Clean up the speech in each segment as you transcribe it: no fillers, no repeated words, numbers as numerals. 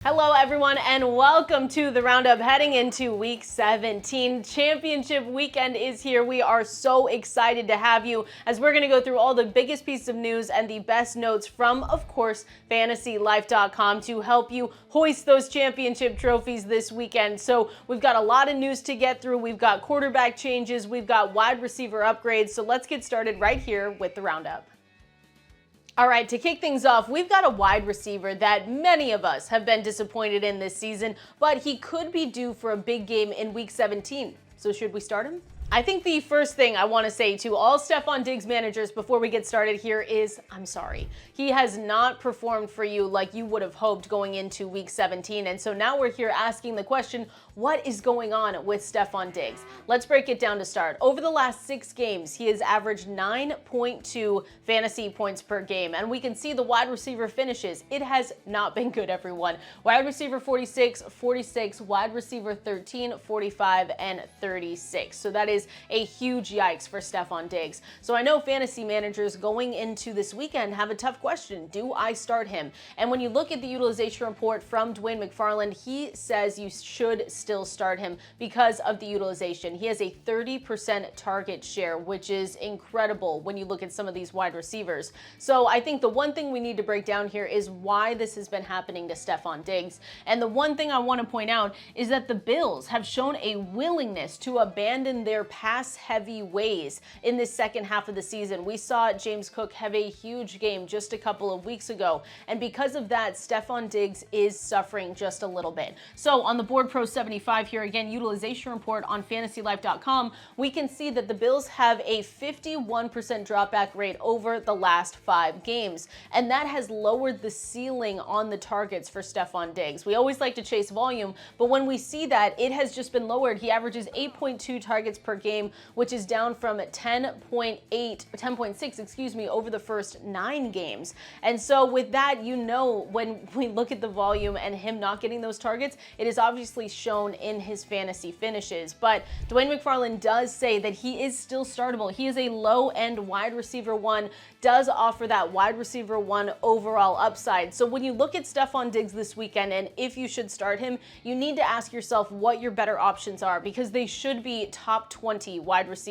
Hello everyone and welcome to the Roundup heading into week 17. Championship weekend is here. We are so excited to have you as we're going to go through all the biggest pieces of news and the best notes from, of course, fantasylife.com to help you hoist those championship trophies this weekend. So we've got a lot of news to get through. We've got quarterback changes. We've got wide receiver upgrades. So let's get started right here with the Roundup. All right, to kick things off, we've got a wide receiver that many of us have been disappointed in this season, but he could be due for a big game in week 17. So should we start him? I think the first thing I want to say to all Stefon Diggs managers before we get started here is, I'm sorry. He has not performed for you like you would have hoped going into week 17. And so now we're here asking the question, what is going on with Stefon Diggs? Let's break it down to start. Over the last 6 games, he has averaged 9.2 fantasy points per game. And we can see the wide receiver finishes. It has not been good, everyone. Wide receiver 46, 46, wide receiver 13, 45, and 36. So that is a huge yikes for Stefon Diggs. So I know fantasy managers going into this weekend have a tough question. Do I start him? And when you look at the utilization report from Dwayne McFarland, he says you should still start him because of the utilization. He has a 30% target share, which is incredible when you look at some of these wide receivers. So I think the one thing we need to break down here is why this has been happening to Stefon Diggs. And the one thing I want to point out is that the Bills have shown a willingness to abandon their pass-heavy ways in this second half of the season. We saw James Cook have a huge game just a couple of weeks ago, and because of that, Stefon Diggs is suffering just a little bit. So on the Board Pro 75 here, again, utilization report on fantasylife.com, we can see that the Bills have a 51% dropback rate over the last 5 games, and that has lowered the ceiling on the targets for Stefon Diggs. We always like to chase volume, but when we see that, it has just been lowered. He averages 8.2 targets per game, which is down from 10.6, over the first 9 games. And so with that, you know, when we look at the volume and him not getting those targets, it is obviously shown in his fantasy finishes. But Dwayne McFarland does say that he is still startable. He is a low-end wide receiver 1, does offer that wide receiver 1 overall upside. So when you look at Stefon Diggs this weekend, and if you should start him, you need to ask yourself what your better options are, because they should be top 20 wide receivers.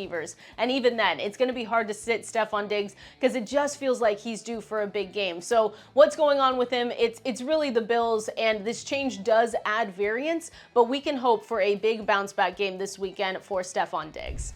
And even then, it's going to be hard to sit Stefon Diggs because it just feels like he's due for a big game. So what's going on with him? It's really the Bills, and this change does add variance, but we can hope for a big bounce back game this weekend for Stefon Diggs.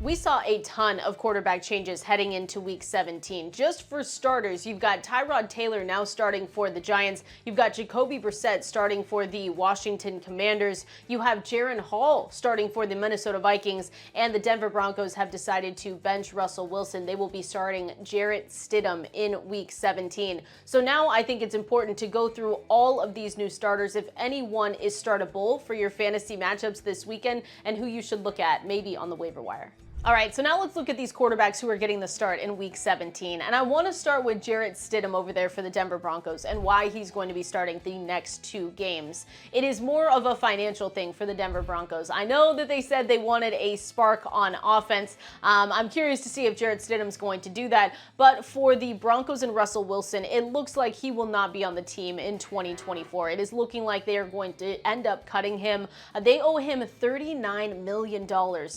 We saw a ton of quarterback changes heading into week 17. Just for starters, you've got Tyrod Taylor now starting for the Giants. You've got Jacoby Brissett starting for the Washington Commanders. You have Jaren Hall starting for the Minnesota Vikings, and the Denver Broncos have decided to bench Russell Wilson. They will be starting Jarrett Stidham in week 17. So now I think it's important to go through all of these new starters, if anyone is startable for your fantasy matchups this weekend, and who you should look at maybe on the waiver wire. All right, so now let's look at these quarterbacks who are getting the start in week 17. And I want to start with Jarrett Stidham over there for the Denver Broncos and why he's going to be starting the next 2 games. It is more of a financial thing for the Denver Broncos. I know that they said they wanted a spark on offense. I'm curious to see if Jarrett Stidham's going to do that. But for the Broncos and Russell Wilson, it looks like he will not be on the team in 2024. It is looking like they are going to end up cutting him. They owe him $39 million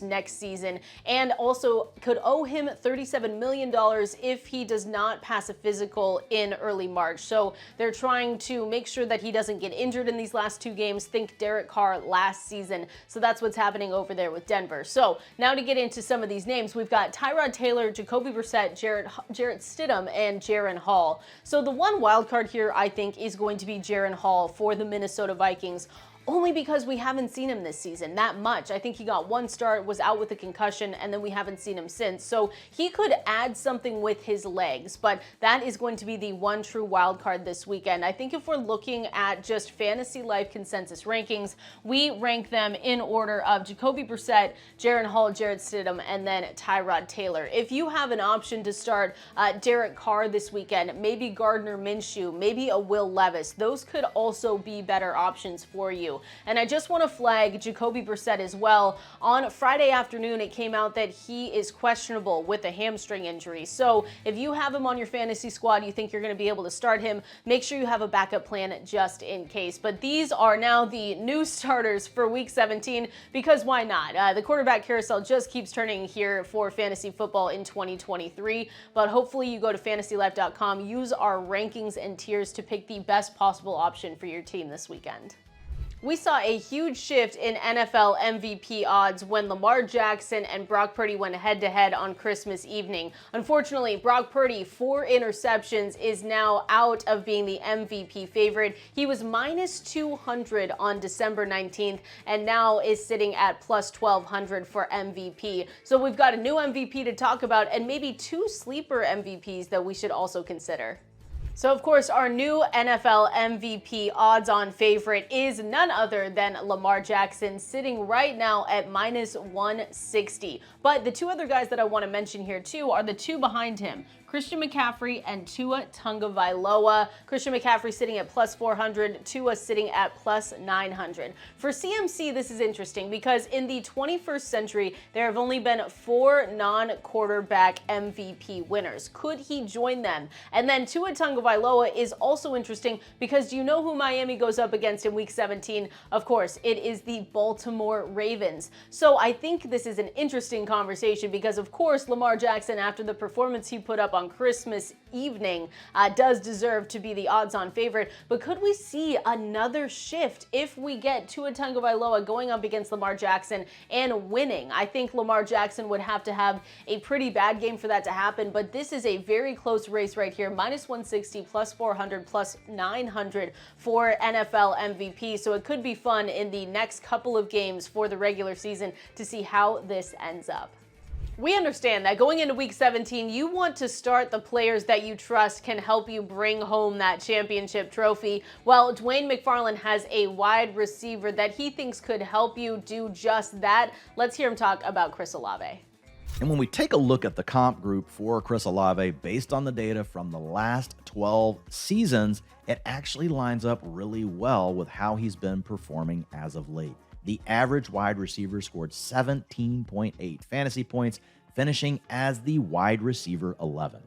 next season, and also could owe him $37 million if he does not pass a physical in early March. So they're trying to make sure that he doesn't get injured in these last 2 games. Think Derek Carr last season. So that's what's happening over there with Denver. So now to get into some of these names, we've got Tyrod Taylor, Jacoby Brissett, Jarrett Stidham, and Jaren Hall. So the one wild card here, I think, is going to be Jaren Hall for the Minnesota Vikings, only because we haven't seen him this season that much. I think he got 1 start, was out with a concussion, and then we haven't seen him since. So he could add something with his legs, but that is going to be the one true wild card this weekend. I think if we're looking at just Fantasy Life consensus rankings, we rank them in order of Jacoby Brissett, Jaren Hall, Jarrett Stidham, and then Tyrod Taylor. If you have an option to start Derek Carr this weekend, maybe Gardner Minshew, maybe a Will Levis, those could also be better options for you. too. And I just want to flag Jacoby Brissett as well. On Friday afternoon, it came out that he is questionable with a hamstring injury. So if you have him on your fantasy squad, you think you're going to be able to start him, make sure you have a backup plan just in case. But these are now the new starters for week 17, because why not? The quarterback carousel just keeps turning here for fantasy football in 2023. But hopefully you go to fantasylife.com, use our rankings and tiers to pick the best possible option for your team this weekend. We saw a huge shift in NFL MVP odds when Lamar Jackson and Brock Purdy went head-to-head on Christmas evening. Unfortunately, Brock Purdy, 4 interceptions, is now out of being the MVP favorite. He was minus 200 on December 19th and now is sitting at plus 1,200 for MVP. So we've got a new MVP to talk about and maybe 2 sleeper MVPs that we should also consider. So, of course, our new NFL MVP odds-on favorite is none other than Lamar Jackson, sitting right now at minus 160. But the 2 other guys that I want to mention here, too, are the 2 behind him, Christian McCaffrey and Tua Tagovailoa. Christian McCaffrey sitting at plus 400, Tua sitting at plus 900. For CMC, this is interesting because in the 21st century, there have only been 4 non-quarterback MVP winners. Could he join them? And then Tua Tagovailoa is also interesting because do you know who Miami goes up against in week 17? Of course, it is the Baltimore Ravens. So I think this is an interesting conversation because, of course, Lamar Jackson, after the performance he put up on Christmas evening, does deserve to be the odds-on favorite. But could we see another shift if we get Tua Tagovailoa going up against Lamar Jackson and winning? I think Lamar Jackson would have to have a pretty bad game for that to happen, but this is a very close race right here. Minus 160, plus 400, plus 900 for NFL MVP. So it could be fun in the next couple of games for the regular season to see how this ends up. We understand that going into week 17, you want to start the players that you trust can help you bring home that championship trophy. Well, Dwayne McFarland has a wide receiver that he thinks could help you do just that. Let's hear him talk about Chris Olave. And when we take a look at the comp group for Chris Olave, based on the data from the last 12 seasons, it actually lines up really well with how he's been performing as of late. The average wide receiver scored 17.8 fantasy points, finishing as the wide receiver 11.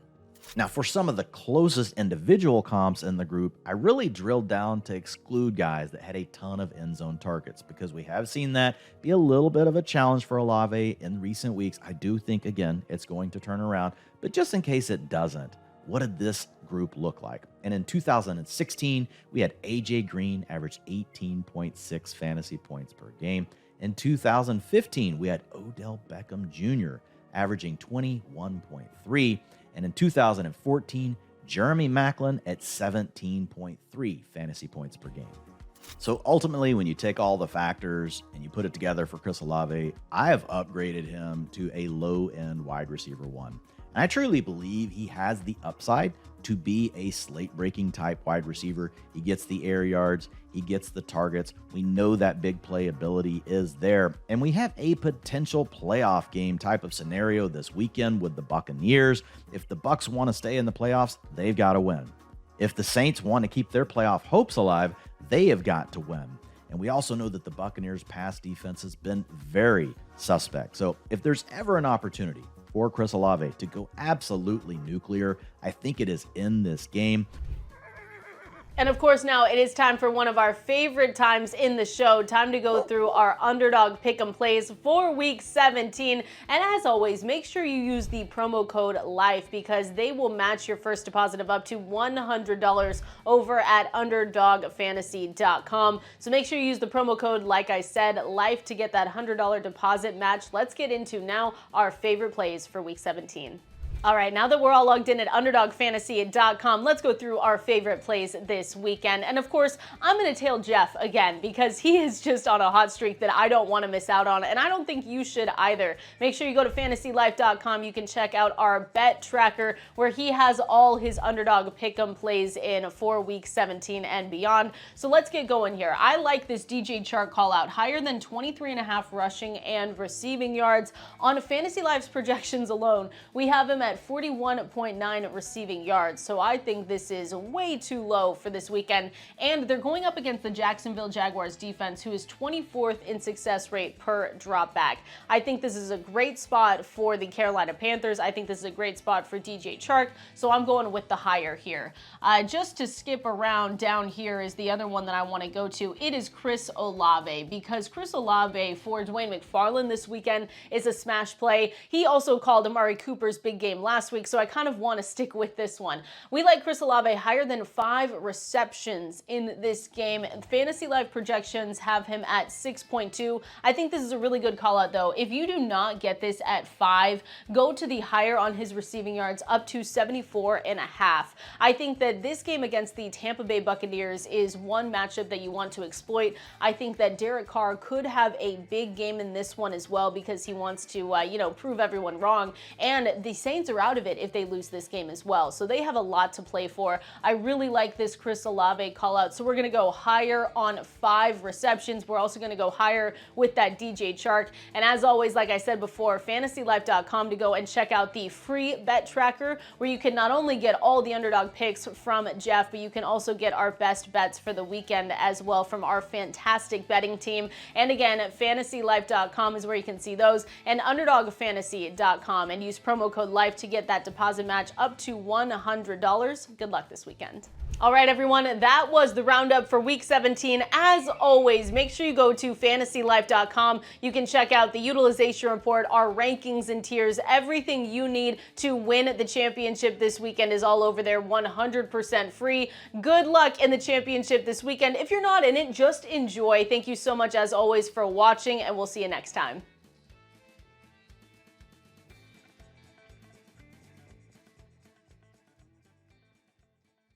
Now, for some of the closest individual comps in the group, I really drilled down to exclude guys that had a ton of end zone targets because we have seen that be a little bit of a challenge for Olave in recent weeks. I do think, again, it's going to turn around, but just in case it doesn't, what did this group look like? And in 2016, we had AJ Green average 18.6 fantasy points per game. In 2015, we had Odell Beckham Jr. averaging 21.3. And in 2014, Jeremy Maclin at 17.3 fantasy points per game. So ultimately, when you take all the factors and you put it together for Chris Olave, I have upgraded him to a low-end wide receiver 1. And I truly believe he has the upside to be a slate-breaking type wide receiver. He gets the air yards, he gets the targets. We know that big play ability is there. And we have a potential playoff game type of scenario this weekend with the Buccaneers. If the Bucs want to stay in the playoffs, they've got to win. If the Saints want to keep their playoff hopes alive, they have got to win. And we also know that the Buccaneers' pass defense has been very suspect. So if there's ever an opportunity for Chris Olave to go absolutely nuclear, I think it is in this game. And of course, now it is time for one of our favorite times in the show. Time to go through our Underdog Pick'em plays for Week 17. And as always, make sure you use the promo code LIFE because they will match your first deposit of up to $100 over at UnderdogFantasy.com. So make sure you use the promo code, like I said, LIFE to get that $100 deposit match. Let's get into now our favorite plays for Week 17. All right, now that we're all logged in at UnderdogFantasy.com, let's go through our favorite plays this weekend. And of course, I'm going to tail Jeff again because he is just on a hot streak that I don't want to miss out on, and I don't think you should either. Make sure you go to FantasyLife.com. You can check out our bet tracker where he has all his Underdog Pick'em plays in for Week 17 and beyond. So let's get going here. I like this DJ Chark call out, higher than 23.5 rushing and receiving yards. On Fantasy Life's projections alone, we have him at at 41.9 receiving yards. So I think this is way too low for this weekend. And they're going up against the Jacksonville Jaguars defense, who is 24th in success rate per drop back. I think this is a great spot for the Carolina Panthers. I think this is a great spot for DJ Chark. So I'm going with the higher here. Just to skip around, down here is the other one that I want to go to. It is Chris Olave, because Chris Olave for Dwayne McFarland this weekend is a smash play. He also called Amari Cooper's big game last week, so I kind of want to stick with this one. We like Chris Olave higher than 5 receptions in this game. Fantasy Life projections have him at 6.2. I think this is a really good call out though. If you do not get this at 5, go to the higher on his receiving yards up to 74.5. I think that this game against the Tampa Bay Buccaneers is one matchup that you want to exploit. I think that Derek Carr could have a big game in this one as well, because he wants to, prove everyone wrong. And the Saints are out of it if they lose this game as well. So they have a lot to play for. I really like this Chris Olave call out. So we're going to go higher on 5 receptions. We're also going to go higher with that DJ Chark. And as always, like I said before, fantasylife.com to go and check out the free bet tracker, where you can not only get all the underdog picks from Jeff, but you can also get our best bets for the weekend as well from our fantastic betting team. And again, fantasylife.com is where you can see those, and underdogfantasy.com, and use promo code LIFE to get that deposit match up to $100. Good luck this weekend. All right, everyone, that was the roundup for week 17. As always, make sure you go to fantasylife.com. You can check out the utilization report, our rankings and tiers. Everything you need to win the championship this weekend is all over there, 100% free. Good luck in the championship this weekend. If you're not in it, just enjoy. Thank you so much, as always, for watching, and we'll see you next time.